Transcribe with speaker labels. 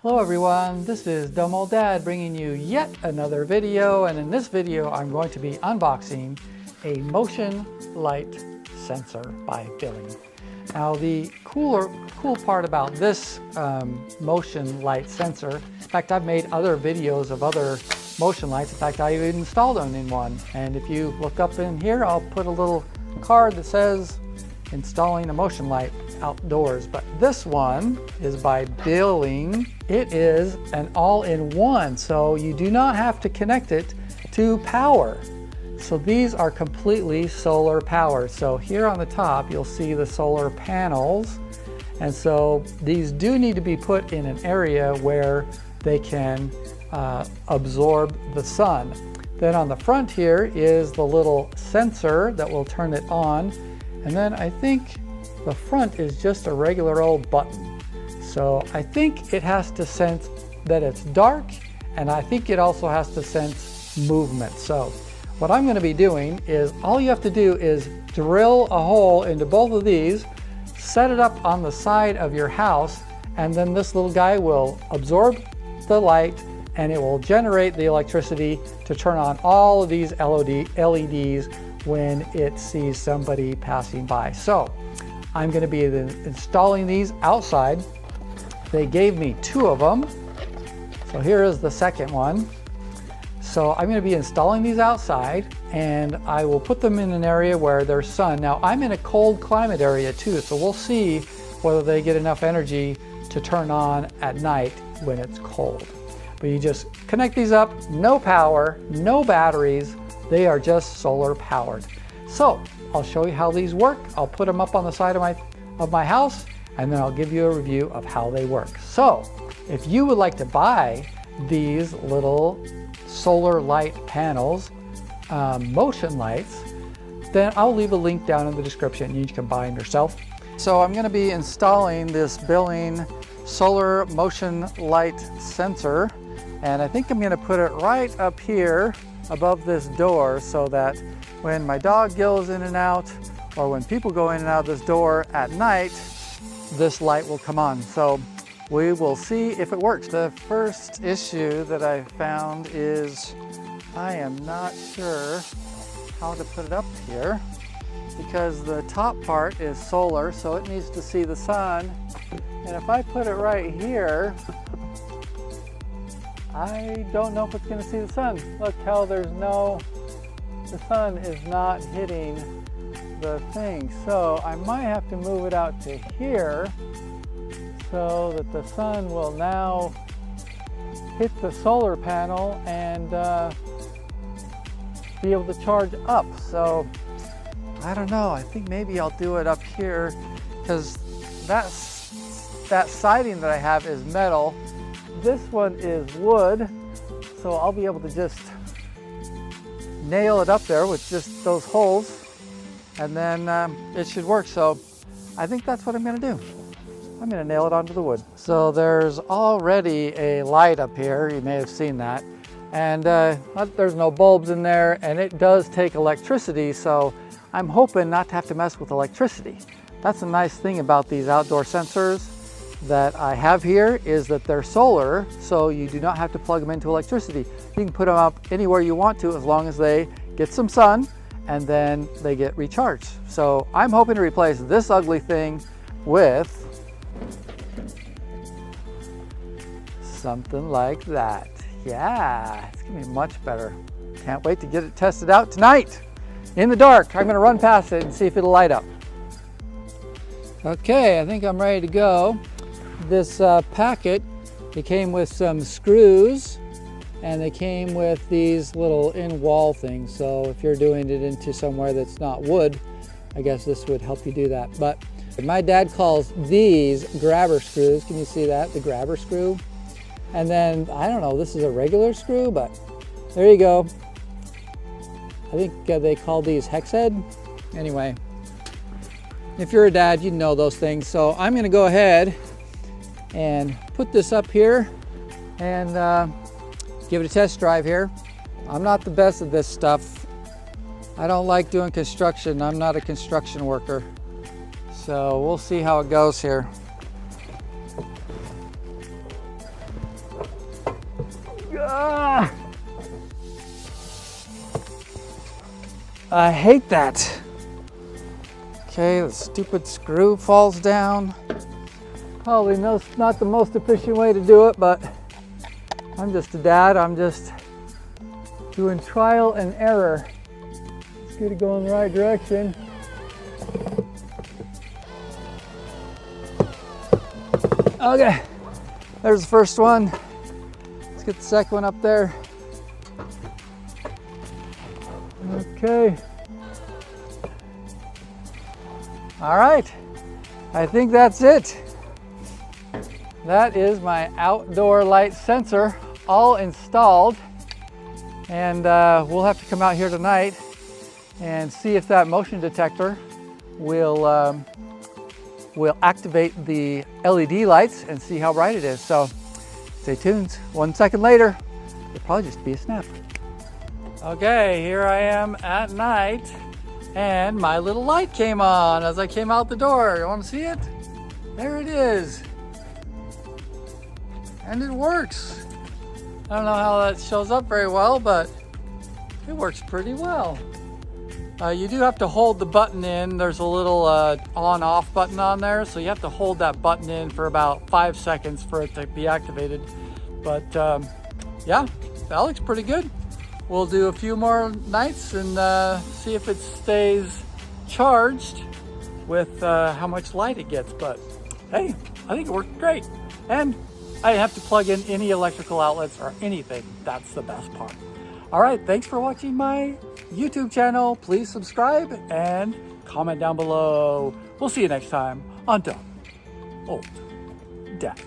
Speaker 1: Hello everyone, this is Dumb Old Dad bringing you yet another video, and in this video I'm going to be unboxing a motion light sensor by Biling. Now the cool part about this motion light sensor, in fact I've made other videos of other motion lights, in fact I even installed them in one, and if you look up in here I'll put a little card that says installing a motion light outdoors. But this one is by Biling. It is an all-in-one, so you do not have to connect it to power. So these are completely solar powered. So here on the top you'll see the solar panels, and so these do need to be put in an area where they can absorb the sun. Then on the front here is the little sensor that will turn it on, and then I think the front is just a regular old button. So I think it has to sense that it's dark, and I think it also has to sense movement. So what I'm going to be doing is, all you have to do is drill a hole into both of these, set it up on the side of your house, and then this little guy will absorb the light and it will generate the electricity to turn on all of these LEDs when it sees somebody passing by. So I'm going to be installing these outside. They gave me 2 of them. So here is the second one. So I'm going to be installing these outside, and I will put them in an area where there's sun. Now I'm in a cold climate area too, so we'll see whether they get enough energy to turn on at night when it's cold. But you just connect these up, no power, no batteries. They are just solar powered. So I'll show you how these work. I'll put them up on the side of my house, and then I'll give you a review of how they work. So if you would like to buy these little solar light panels, motion lights, then I'll leave a link down in the description. You can buy them yourself. So I'm going to be installing this Biling solar motion light sensor, and I think I'm going to put it right up here above this door, so that when my dog goes in and out, or when people go in and out of this door at night, this light will come on. So we will see if it works. The first issue that I found is I am not sure how to put it up here, because the top part is solar, so it needs to see the sun. And if I put it right here, I don't know if it's going to see the sun. Look how the sun is not hitting the thing. So I might have to move it out to here so that the sun will now hit the solar panel and be able to charge up. So I don't know, I think maybe I'll do it up here, because that siding that I have is metal. This one is wood, so I'll be able to just nail it up there with just those holes, and then it should work. So I think that's what I'm going to do. I'm going to nail it onto the wood. So there's already a light up here, you may have seen that, and there's no bulbs in there, and it does take electricity, so I'm hoping not to have to mess with electricity. That's a nice thing about these outdoor sensors that I have here, is that they're solar, so you do not have to plug them into electricity. You can put them up anywhere you want to, as long as they get some sun and then they get recharged. So I'm hoping to replace this ugly thing with something like that. Yeah, it's gonna be much better. Can't wait to get it tested out tonight in the dark. I'm gonna run past it and see if it'll light up. Okay, I think I'm ready to go. This packet, it came with some screws, and they came with these little in-wall things. So if you're doing it into somewhere that's not wood, I guess this would help you do that. But my dad calls these grabber screws. Can you see that? The grabber screw. And then, I don't know, this is a regular screw, but there you go. I think they call these hex head. Anyway, if you're a dad, you know those things. So I'm gonna go ahead and put this up here and give it a test drive here. I'm not the best at this stuff. I don't like doing construction. I'm not a construction worker. So we'll see how it goes here. I hate that. Okay, the stupid screw falls down. Probably not the most efficient way to do it, but I'm just a dad. I'm just doing trial and error. Let's get it going in the right direction. Okay, there's the first one. Let's get the second one up there. Okay. All right, I think that's it. That is my outdoor light sensor all installed. And we'll have to come out here tonight and see if that motion detector will activate the LED lights and see how bright it is. So stay tuned. 1 second later, it'll probably just be a snap. Okay, here I am at night and my little light came on as I came out the door. You want to see it? There it is. And it works. I don't know how that shows up very well, but it works pretty well. You do have to hold the button in. There's a little on-off button on there, so you have to hold that button in for about 5 seconds for it to be activated. But yeah, that looks pretty good. We'll do a few more nights and see if it stays charged with how much light it gets. But hey, I think it worked great. And I didn't have to plug in any electrical outlets or anything. That's the best part. All right, thanks for watching my YouTube channel. Please subscribe and comment down below. We'll see you next time on Dumb Old Dad.